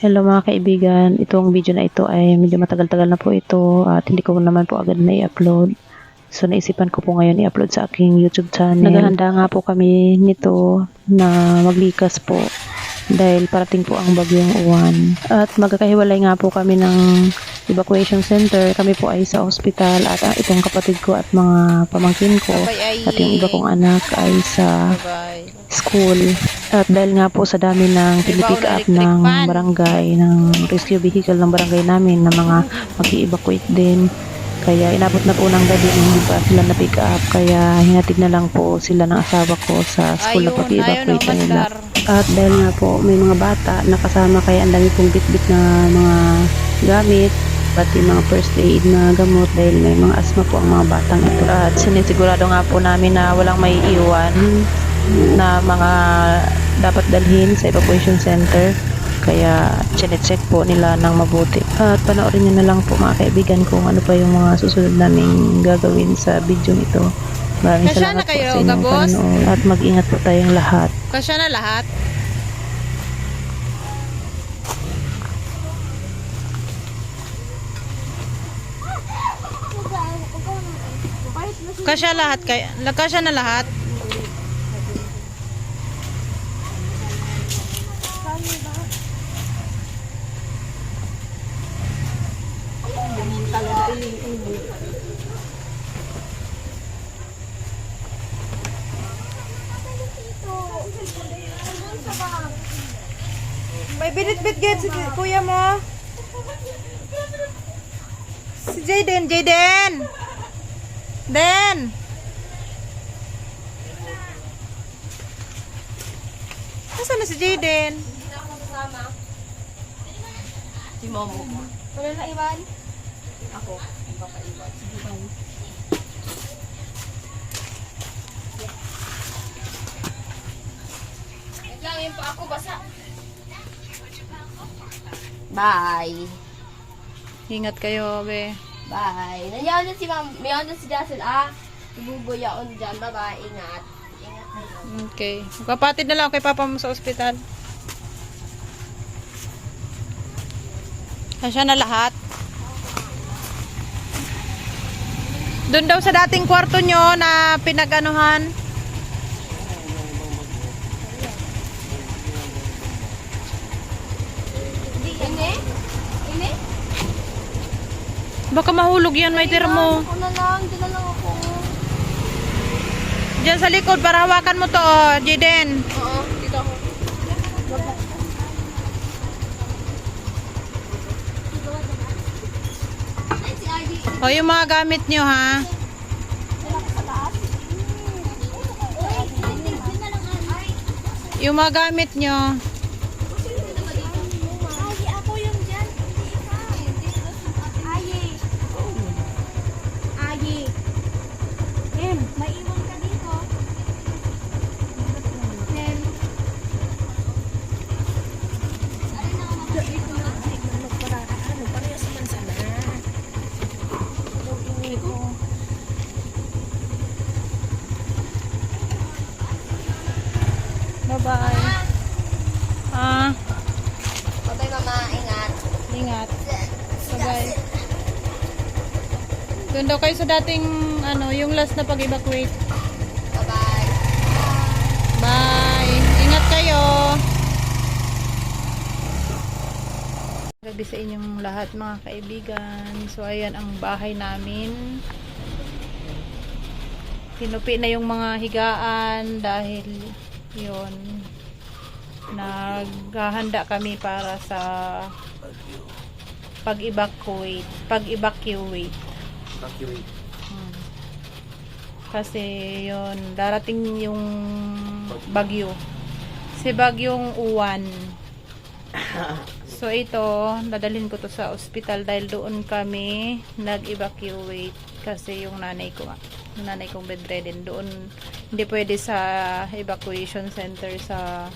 Hello mga kaibigan, itong video na ito ay medyo matagal-tagal na po ito at hindi ko naman po agad na i-upload. So naisipan ko po ngayon i-upload sa aking YouTube channel. Naghahanda nga po kami nito na maglikas po dahil parating po ang bagyong Uwan. At magkakahiwalay nga po kami ng evacuation center. Kami po ay sa hospital at itong kapatid ko at mga pamangkin ko at yung iba kong anak ay sa school. At dahil nga po sa dami ng pinipick up ng barangay, ng rescue vehicle ng barangay namin na mga mag-i-evacuate din. Kaya inabot na po ng gabi, hindi pa sila na-pick up. Kaya hinatid na lang po sila ng asawa ko sa school na pag-i-evacuate na nila. At dahil nga po may mga bata nakasama, kaya ang dami pong bit-bit na mga gamit, pati mga first aid na gamot dahil may mga asma po ang mga batang ito. At sinisigurado nga po namin na walang may iwan na mga dapat dalhin sa evacuation center. Kaya check po nila ng mabuti. At panoorin nyo na lang po mga kaibigan kung ano pa yung mga susunod naming gagawin sa video ito. Maraming salamat po sa inyong panonood. At mag-ingat po tayong lahat. Kasya na lahat? Kasya lahat kaya? Kasya na lahat? May binit-bit si kuya mo. Si Jayden. Den. Nasaan na si Jayden? Si Momo. Wala na iwan? Ako. Ang papaiwan. Wait lang, yun pa ako basa. Bye. Ingat kayo, be. Bye. Nandiyan din si Ma'am. Mayan din si Jassel, ah. Ibuboy ako dyan. Bye-bye. Ingat. Ingat na lang. Okay. Magpapatid na lang kay papa mo sa ospital. Kasya na lahat? Doon daw sa dating kwarto nyo na pinag-anuhan. Ini? Ini? Baka mahulog yan, may termo. Ako na lang. Dito na lang ako. Diyan sa likod para hawakan mo to, oh, Jayden. Oo. Dito ako. O, yung mga gamit nyo, ha? Yung mga gamit nyo. Ay, ako yung dyan. Hindi ikaw. Aye. Em, may iwan ka dito. Em. Bye-bye. Ah, Bye-bye, Mama. Ingat. ingat. Bye-bye. Doon daw kayo sa dating, yung last na pag-evacuate. Bye-bye. Bye. Ingat kayo. Gabi sa inyong lahat mga kaibigan. So ayan ang bahay namin. Tinupi na yung mga higaan dahil yun, naghahanda kami para sa pag-evacuate. Kasi yun, darating yung bagyo. Si bagyong Uwan. So ito, dadalhin ko to sa ospital dahil doon kami nag-evacuate kasi yung nanay kong bedridden doon, hindi pwede sa evacuation center sa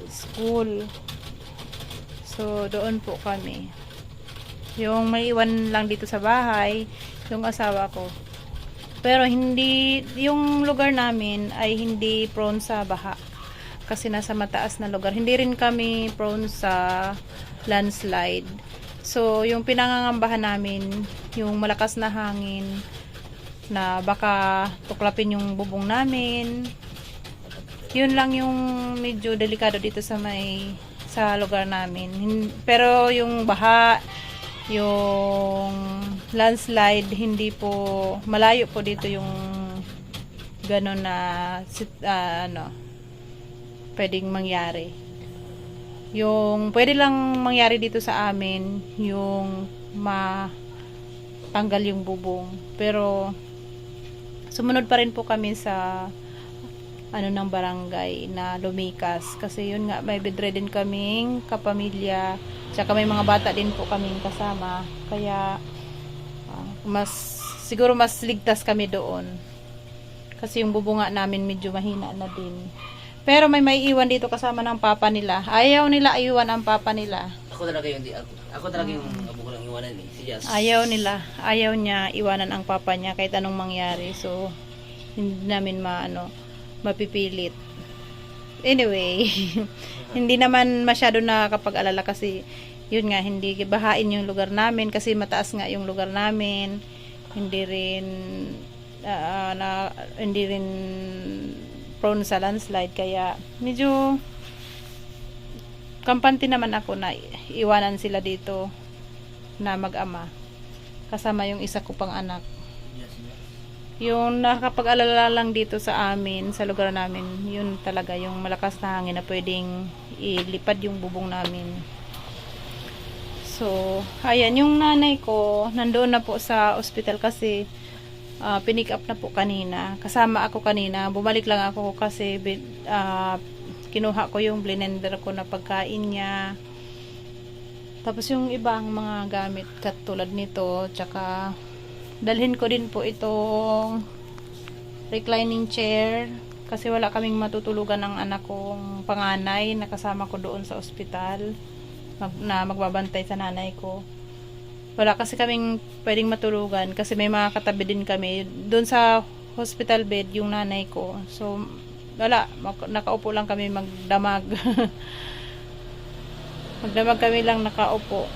school. So doon po kami. Yung may iwan lang dito sa bahay yung asawa ko, pero hindi, yung lugar namin ay hindi prone sa baha. kasi nasa mataas na lugar. Hindi rin kami prone sa landslide. So, yung pinangangambahan namin, yung malakas na hangin na baka tuklapin yung bubong namin. Yun lang yung medyo delikado dito sa lugar namin. Pero yung baha, yung landslide, hindi po malayo po dito yung gano'n na pwedeng mangyari. Yung pwede lang mangyari dito sa amin yung matanggal yung bubong, pero sumunod pa rin po kami sa ng barangay na lumikas kasi yun nga, may bedridden kaming kapamilya, tsaka may mga bata din po kaming kasama, kaya siguro mas ligtas kami doon kasi yung bubunga namin medyo mahina na din. Pero may iwan dito kasama ng papa nila. Ayaw nila iwan ang papa nila. Ako talaga yung ako talaga yung abo ko lang iwanan eh. Si Jazz. Ayaw niya iwanan ang papa niya kahit anong mangyari. So hindi namin mapipilit. Anyway, hindi naman masyado nakakapag-alala kasi yun nga, hindi bahain yung lugar namin kasi mataas nga yung lugar namin. Hindi rin prone sa landslide, kaya medyo kampante naman ako na iwanan sila dito na mag-ama kasama yung isa ko pang anak. Yung nakakapag-alala lang dito sa amin, sa lugar namin, yun talaga yung malakas na hangin na pwedeng ilipad yung bubong namin. So ayan, yung nanay ko nandoon na po sa ospital kasi pinick up na po kanina. Kasama ako kanina. Bumalik lang ako kasi kinuha ko yung blender ko na pagkain niya. Tapos yung ibang mga gamit katulad nito. Tsaka dalhin ko din po itong reclining chair. Kasi wala kaming matutulugan ng anak kong panganay na kasama ko doon sa ospital. Na magbabantay sa nanay ko. Wala kasi kaming pwedeng matulugan kasi may mga katabi din kami. Doon sa hospital bed yung nanay ko. So, wala. Nakaupo lang kami magdamag. Magdamag kami lang nakaupo.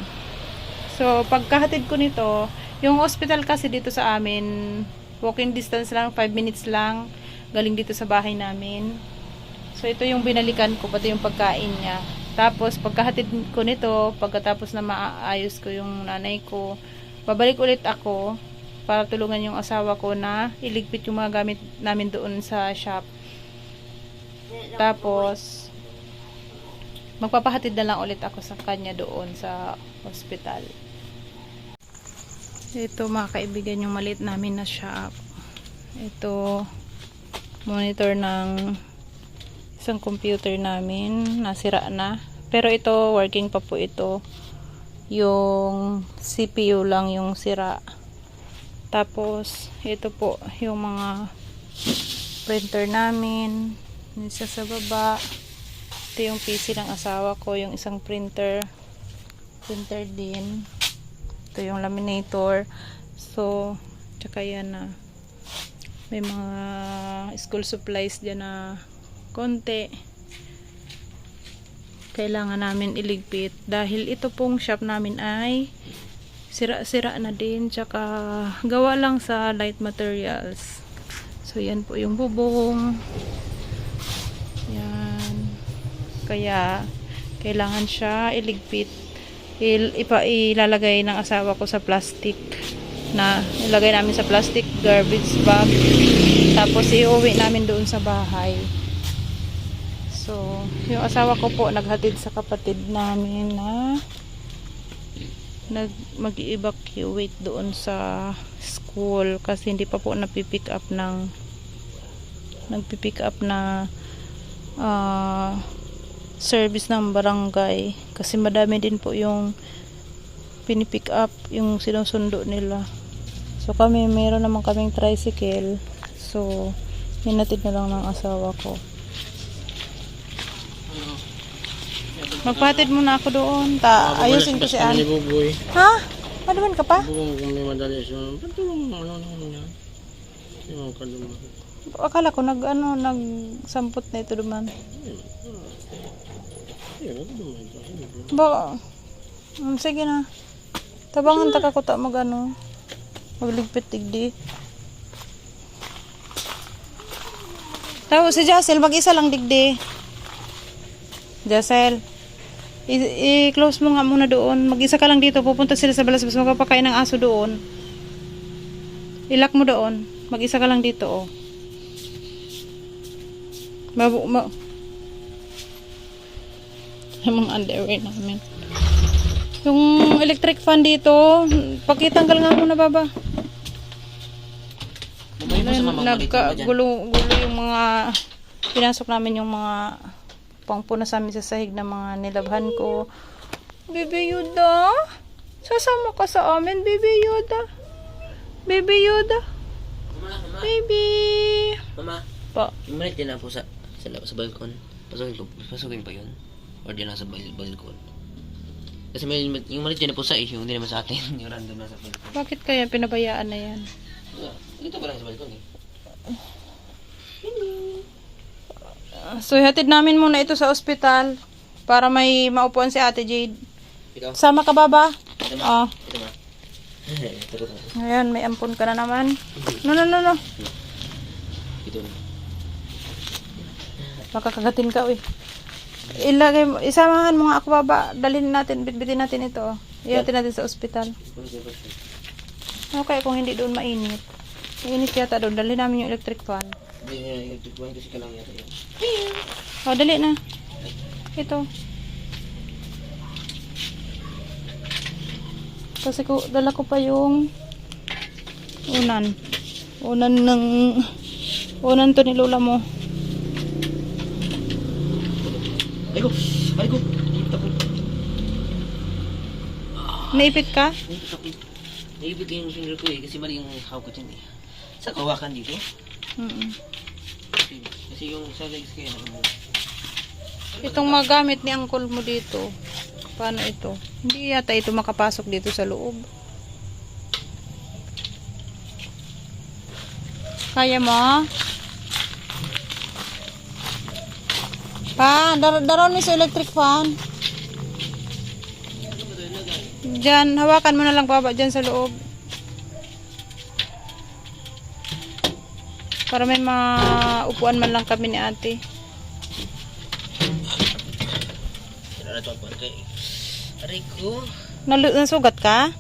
So, pagkahatid ko nito, yung hospital kasi dito sa amin, walking distance lang, 5 minutes lang, galing dito sa bahay namin. So, ito yung binalikan ko, pati yung pagkain niya. Tapos, pagkahatid ko nito, pagkatapos na maayos ko yung nanay ko, babalik ulit ako para tulungan yung asawa ko na iligpit yung mga gamit namin doon sa shop. Tapos, magpapahatid na lang ulit ako sa kanya doon sa hospital. Ito mga kaibigan, yung maliit namin na shop. Ito, monitor ng isang computer namin, nasira na. Pero ito, working pa po ito. Yung CPU lang yung sira. Tapos, ito po, yung mga printer namin. Isa sa baba. Ito yung PC ng asawa ko, yung isang printer. Printer din. Ito yung laminator. So, tsaka yan na. May mga school supplies dyan na konti. Kailangan namin iligpit dahil ito pong shop namin ay sira-sira na din, tsaka gawa lang sa light materials. So yan po yung bubong. Yan. Kaya kailangan siya iligpit. Ilalagay ng asawa ko sa plastic, na ilagay namin sa plastic garbage bag, tapos iuwi namin doon sa bahay. So yung asawa ko po naghatid sa kapatid namin na mag-evacuate doon sa school kasi hindi pa po nagpipick up na service ng barangay kasi madami din po yung pinipick up, yung sinusundo nila. So kami, mayroon naman kaming tricycle, so hinatid na lang ng asawa ko. Magpatid muna ako doon. Ayusin ko si Ann. Ha? Maduman ka pa? Bubong kung may madali siya. Patulong ano niya. Yung kaduma. Akala ko nagsampot na ito duman. Ba, sige na. Tabangan ta ko ta magligpit tigdi. Tapos si Jacel, mag-isa lang digdi. Jacel, i-close mo nga muna doon. Mag-isa ka lang dito. Pupunta sila sa balas-balas. Magpapakain ng aso doon. I-lock mo doon. Mag-isa ka lang dito, oh. Yung mga underwear namin. Yung electric fan dito, pakitanggal nga muna, baba. Nagkagulo yung mga pinasok namin yung mga pangpuna sa amin sa sahig na mga nilabhan ko. Baby Yoda, sasama ka sa amin, Baby Yoda. Baby Yoda. Mama. Baby. Mama. Pa. Yung maliit din na po sa balkon. Pasukin pa yun. Or din lang sa balkon. Kasi yung maliit din na po sa yung hindi naman sa atin. Yung random na sa balkon. Bakit kaya pinabayaan na yan? Dito pa lang sa balkon eh. So, hatid namin muna ito sa ospital para may maupuan si Ate Jade. Ikaw? Sama ka, baba? Ito ma. Oh. Ito ma. Ito ko. Ngayon, may ampun ka na naman. No. Ito na. Makakagatin ka, uy. Isamahan mo nga ako, baba. Dalhin natin, bitbitin natin ito. Oh. Ihatid natin sa ospital. Okay, kung hindi doon mainit. Mainit yata doon. Dalhin namin yung electric fan. Hindi na electric one kasi ka lang yata yun. Oh, dali na. Ito. Kasi dala ko pa yung unan. Unan to ni lola mo. Ay ko! Naipit ka? Naibig ko yung finger ko eh, kasi mali yung hawak ko dyan eh. Sa kawakan dito? Kasi yung sa legs ko yun. Itong magamit ni uncle mo dito. Paano ito? Hindi yata ito makapasok dito sa loob. Kaya mo? Pa, daron ni sa electric fan. Diyan, hawakan mo na lang baba dyan sa loob. Para may maupuan man lang kami ni ate. Aray ko. Nasugat ka?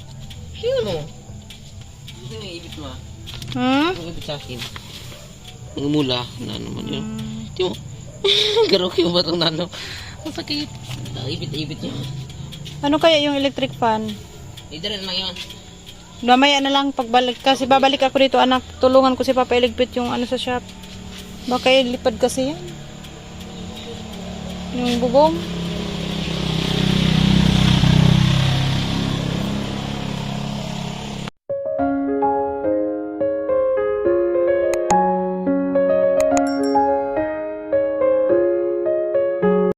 Sino mo? Sino yung ibit mo ah? Yung ibit sa akin. Yung mula. Na naman yun. Ito mo. Garok yung batang nano. Masakit. Ibit niya. Ano kaya yung electric fan? Idaran lang yun. Mamaya na lang pagbalik kasi babalik ako dito anak. Tulungan ko si Papa iligpit yung ano sa shop. Baka ilipad kasi yan. Yung bubong.